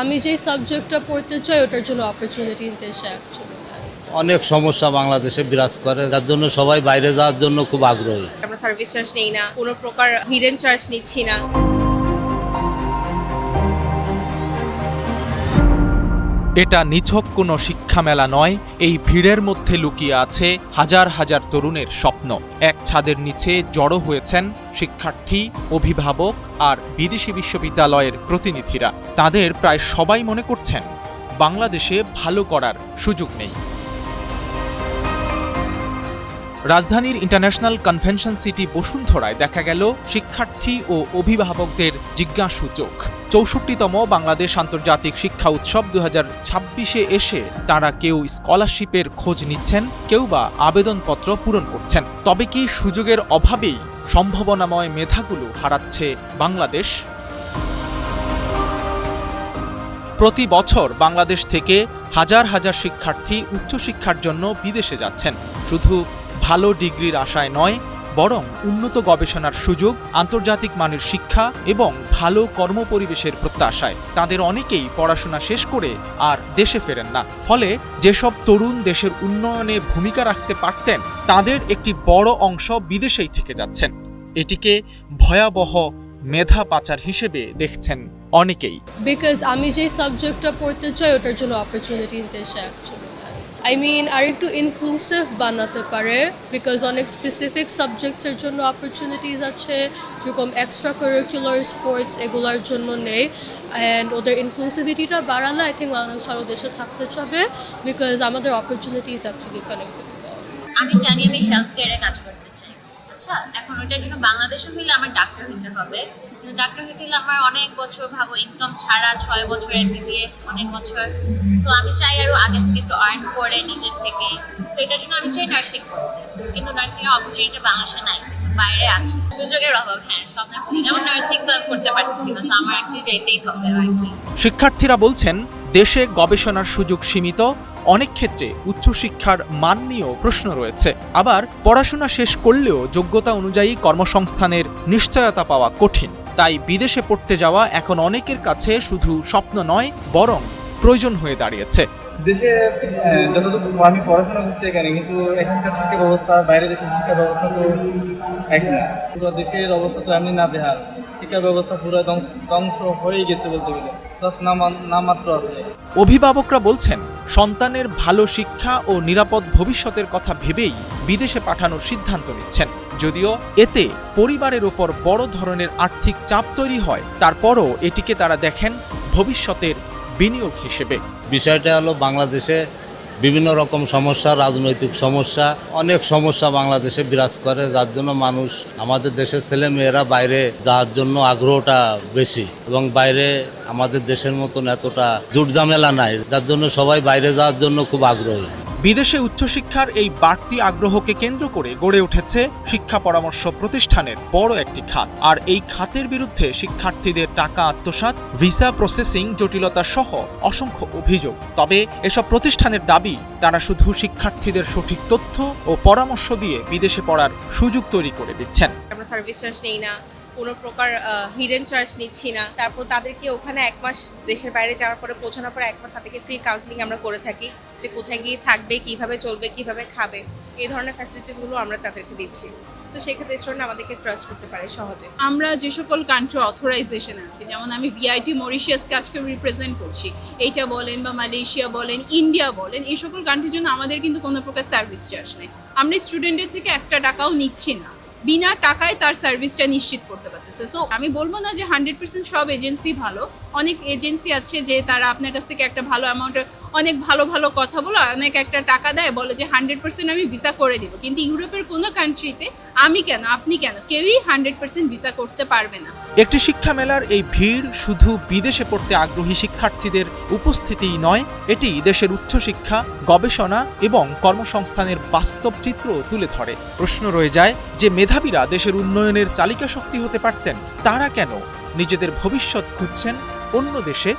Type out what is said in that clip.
আমি যেই সাবজেক্টটা পড়তে চাই ওটার জন্য অপরচুনিটিস দেশে অ্যাকচুয়ালি নাই। অনেক সমস্যা বাংলাদেশে বিরাজ করে, যার জন্য সবাই বাইরে যাওয়ার জন্য খুব আগ্রহী। আমরা সার্ভিস চার্জ নেই না, কোনো প্রকার হিডেন চার্জ নিচ্ছি না। এটা নিছক কোনো শিক্ষা মেলা নয়, এই ভিড়ের মধ্যে লুকিয়ে আছে হাজার হাজার তরুণের স্বপ্ন। এক ছাদের নিচে জড়ো হয়েছেন শিক্ষার্থী, অভিভাবক আর বিদেশি বিশ্ববিদ্যালয়ের প্রতিনিধিরা। তাদের প্রায় সবাই মনে করছেন বাংলাদেশে ভালো করার সুযোগ নেই। রাজধানীর ইন্টারন্যাশনাল কনভেনশন সিটি বসুন্ধরায় দেখা গেল শিক্ষার্থী ও অভিভাবকদের জিজ্ঞাসু চোখ। ৬৪তম বাংলাদেশ আন্তর্জাতিক শিক্ষা উৎসব ২০২৬-এ এসে তারা কেউ স্কলারশিপের খোঁজ নিচ্ছেন, কেউ বা আবেদনপত্র পূরণ করছেন। তবে কি সুযোগের অভাবেই সম্ভাবনাময় মেধাগুলো হারাচ্ছে বাংলাদেশ? প্রতি বছর বাংলাদেশ থেকে হাজার হাজার শিক্ষার্থী উচ্চশিক্ষার জন্য বিদেশে যাচ্ছেন। শুধু ভালো ডিগ্রির আশায় নয়, বরং উন্নত গবেষণার সুযোগ, আন্তর্জাতিক মানের শিক্ষা এবং ভালো কর্মপরিবেশের প্রত্যাশায়। তাদের অনেকেই পড়াশোনা শেষ করে আর দেশে ফেরেন না। ফলে যেসব তরুণ দেশের উন্নয়নে ভূমিকা রাখতে পারতেন, তাদের একটি বড় অংশ বিদেশেই থেকে যাচ্ছেন। এটিকে ভয়াবহ মেধা পাচার হিসেবে দেখছেন অনেকেই। বিকজ আমি যেই সাবজেক্টটা পড়তে চাই ওটার জন্য অপরচুনিটিস দেশে অ্যাকচুয়ালি নাই। আর একটু ইনক্লুসিভ বানাতে পারে, বিকজ অনেক স্পেসিফিক সাবজেক্টসের জন্য অপরচুনিটিস আছে, যেরকম এক্সট্রা কারিকুলার স্পোর্টস এগুলোর জন্য নেই। অ্যান্ড ওদের ইনক্লুসিভিটিটা বাড়ালে আই থিঙ্ক মানুষ আরও দেশে থাকতে চাবে, বিকজ আমাদের অপরচুনিটিস অ্যাকচুয়ালি এখানে খুবই কম। আমি জানি আমি হেলথ কেয়ারে কাজ করতে চাই। আচ্ছা, এখন ওইটার জন্য বাংলাদেশে হইলে আমার ডাক্তার হইতে হবে, কিন্তু ডাক্তার হইতে হলে আমার অনেক বছর ভাবো ইনকাম ছাড়া 6 বছর MBBS অনেক বছর। সো আমি চাই আরও আগে থেকে একটু আর্ন করে নিজের থেকে। সো এটার জন্য আমি চাই নার্সিং করতে, কিন্তু নার্সিংয়ের অপরচুনিটি বাংলাদেশে নাই, বাইরে আছে। সুযোগের অভাব, হ্যাঁ, স্বপ্ন যেমন নার্সিং তো আমি করতে পারতেছি না, সো আমার অ্যাকচুয়ালি যেতেই হবে আর কি। শিক্ষার্থীরা বলছেন দেশে গবেষণার সুযোগ সীমিত, অনেক ক্ষেত্রে উচ্চশিক্ষার মান নিয়েও প্রশ্ন রয়েছে। আবার পড়াশোনা শেষ করলেও যোগ্যতা অনুযায়ী কর্মসংস্থানের নিশ্চয়তা পাওয়া কঠিন। তাই বিদেশে পড়তে যাওয়া এখন অনেকের কাছে শুধু স্বপ্ন নয়, বরং প্রয়োজন হয়ে দাঁড়িয়েছে। দেশে যতটুকু আমি পড়াশোনা করছি এখানে, কিন্তু এখানকার শিক্ষা ব্যবস্থা বাইরের দেশের শিক্ষা ব্যবস্থা তো এক না। পুরো দেশের অবস্থা তো এমনি নাজেহাল, শিক্ষা ব্যবস্থা পুরো ধ্বংস হয়ে গেছে বলতে গেলে, নামমাত্র আছে। অভিভাবকরা বলছেন সন্তানের ভালো শিক্ষা ও নিরাপদ ভবিষ্যতের কথা ভেবেই বিদেশে পাঠানোর সিদ্ধান্ত নিচ্ছেন। যদিও এতে পরিবারের ওপর বড় ধরনের আর্থিক চাপ তৈরি হয়, তারপরও এটিকে তারা দেখেন ভবিষ্যতের বিনিয়োগ হিসেবে। বিষয়টা হলো বাংলাদেশে বিভিন্ন রকম সমস্যা, রাজনৈতিক সমস্যা, অনেক সমস্যা বাংলাদেশে বিরাজ করে, যার জন্য মানুষ, আমাদের দেশের ছেলে মেয়েরা বাইরে যাওয়ার জন্য আগ্রহটা বেশি, এবং বাইরে আমাদের দেশের মতন এতটা জুট ঝামেলা নাই, যার জন্য সবাই বাইরে যাওয়ার জন্য খুব আগ্রহী। বিদেশে উচ্চশিক্ষার এই বাড়তি আগ্রহকে কেন্দ্র করে গড়ে উঠেছে শিক্ষা পরামর্শ প্রতিষ্ঠানের বড় একটি খাত। আর এই খাতের বিরুদ্ধে শিক্ষার্থীদের টাকা আত্মসাৎ, ভিসা প্রসেসিং জটিলতা সহ অসংখ্য অভিযোগ। তবে এসব প্রতিষ্ঠানের দাবি, তারা শুধু শিক্ষার্থীদের সঠিক তথ্য ও পরামর্শ দিয়ে বিদেশে পড়ার সুযোগ তৈরি করে দিচ্ছেন। আমরা সার্ভিস চার্জ নেই না, কোনো প্রকার হিডেন চার্জ নিচ্ছি না। তারপর তাদেরকে ওখানে 1 মাস দেশের বাইরে যাওয়ার পরে, পৌঁছানোর পরে 1 মাস তাদেরকে ফ্রি কাউন্সিলিং আমরা করে থাকি, যে কোথায় গিয়ে থাকবে, কিভাবে চলবে, কিভাবে খাবে, এই ধরনের ফ্যাসিলিটিসগুলো আমরা তাদেরকে দিচ্ছি। তো সেক্ষেত্রে স্টুডেন্ট আমাদেরকে ট্রাস্ট করতে পারে সহজে। আমরা যে সকল কান্ট্রি অথরাইজেশন আছে, যেমন আমি ভিআইটি মরিশিয়াসকে আজকে রিপ্রেজেন্ট করছি, এইটা বলেন বা মালয়েশিয়া বলেন, ইন্ডিয়া বলেন, এই সকল কান্ট্রির জন্য আমাদের কিন্তু কোনো প্রকার সার্ভিস চার্জ নেই। আমরা স্টুডেন্টের থেকে 1 টাকাও নিচ্ছি না, বিনা টাকায় তার সার্ভিসটা নিশ্চিত করতে পারতেছে। সো আমি বলবো না যে 100% সব এজেন্সি ভালো। অনেক এজেন্সি আছে যে তারা আপনার কাছ থেকে একটা ভালো অ্যামাউন্টের অনেক ভালো ভালো কথা বলে অনেক একটা টাকা দেয়, বলে যে 100% আমি ভিসা করে দিব। কিন্তু ইউরোপের কোনো কান্ট্রিতে আমি কেন, আপনি কেন, কেউই 100% ভিসা করতে পারবে না। একটি শিক্ষা মেলার এই ভিড় শুধু বিদেশে পড়তে আগ্রহী শিক্ষার্থীদের উপস্থিতিই নয়, এটি দেশের উচ্চশিক্ষা, গবেষণা এবং কর্মসংস্থানের বাস্তব চিত্র তুলে ধরে। প্রশ্ন রয়ে যায় যে মেধাবীরা দেশের উন্নয়নের চালিকা শক্তি হতে পারতেন, তারা কেন নিজেদের ভবিষ্যৎ খুঁজছেন অন্য দেশে?